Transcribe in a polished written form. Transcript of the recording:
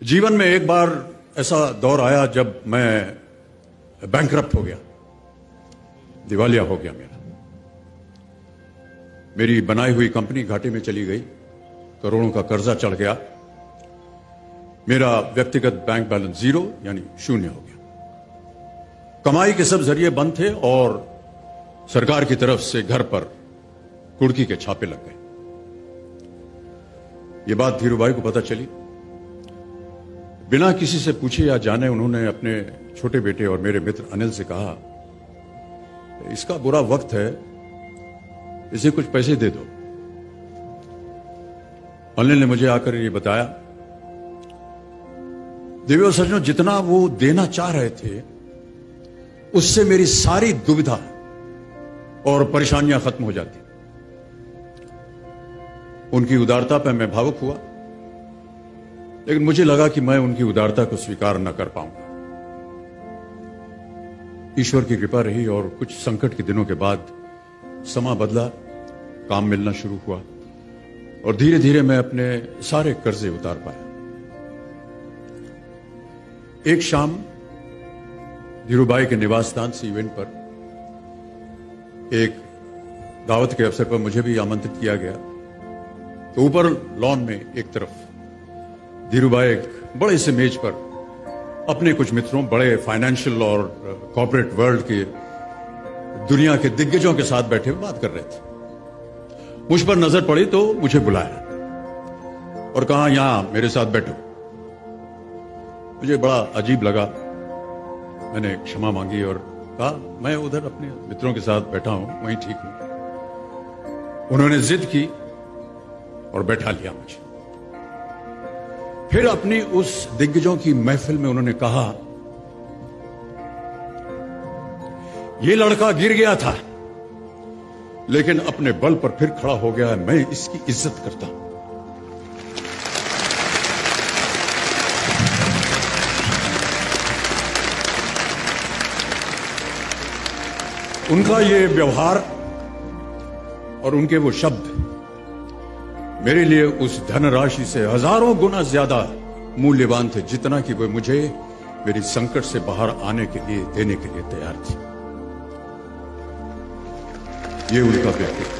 जीवन में एक बार ऐसा दौर आया जब मैं बैंकरप्ट हो गया, दिवालिया हो गया। मेरी बनाई हुई कंपनी घाटे में चली गई, करोड़ों का कर्जा चढ़ गया, मेरा व्यक्तिगत बैंक बैलेंस जीरो यानी शून्य हो गया। कमाई के सब जरिए बंद थे और सरकार की तरफ से घर पर कुर्की के छापे लग गए। ये बात धीरूभाई को पता चली। बिना किसी से पूछे या जाने उन्होंने अपने छोटे बेटे और मेरे मित्र अनिल से कहा, इसका बुरा वक्त है, इसे कुछ पैसे दे दो। अनिल ने मुझे आकर ये बताया, देवी और सज्जनों, जितना वो देना चाह रहे थे उससे मेरी सारी दुविधा और परेशानियां खत्म हो जाती। उनकी उदारता पर मैं भावुक हुआ, लेकिन मुझे लगा कि मैं उनकी उदारता को स्वीकार न कर पाऊंगा। ईश्वर की कृपा रही और कुछ संकट के दिनों के बाद समा बदला, काम मिलना शुरू हुआ और धीरे धीरे मैं अपने सारे कर्जे उतार पाया। एक शाम धीरूभाई के निवास स्थान से इवेंट पर एक दावत के अवसर पर मुझे भी आमंत्रित किया गया। तो ऊपर लॉन में एक तरफ धीरूभाई एक बड़े से मेज पर अपने कुछ मित्रों, बड़े फाइनेंशियल और कॉर्पोरेट वर्ल्ड के दुनिया के दिग्गजों के साथ बैठे हुए बात कर रहे थे। मुझ पर नजर पड़ी तो मुझे बुलाया और कहा, यहां मेरे साथ बैठो। मुझे बड़ा अजीब लगा, मैंने क्षमा मांगी और कहा, मैं उधर अपने मित्रों के साथ बैठा हूं, वहीं ठीक हूं। उन्होंने जिद की और बैठा लिया मुझे। फिर अपनी उस दिग्गजों की महफिल में उन्होंने कहा, यह लड़का गिर गया था लेकिन अपने बल पर फिर खड़ा हो गया है, मैं इसकी इज्जत करता हूं। उनका ये व्यवहार और उनके वो शब्द मेरे लिए उस धनराशि से हजारों गुना ज्यादा मूल्यवान थे, जितना कि वे मुझे मेरी संकट से बाहर आने के लिए, देने के लिए तैयार थे। ये उनका व्यक्तित्व।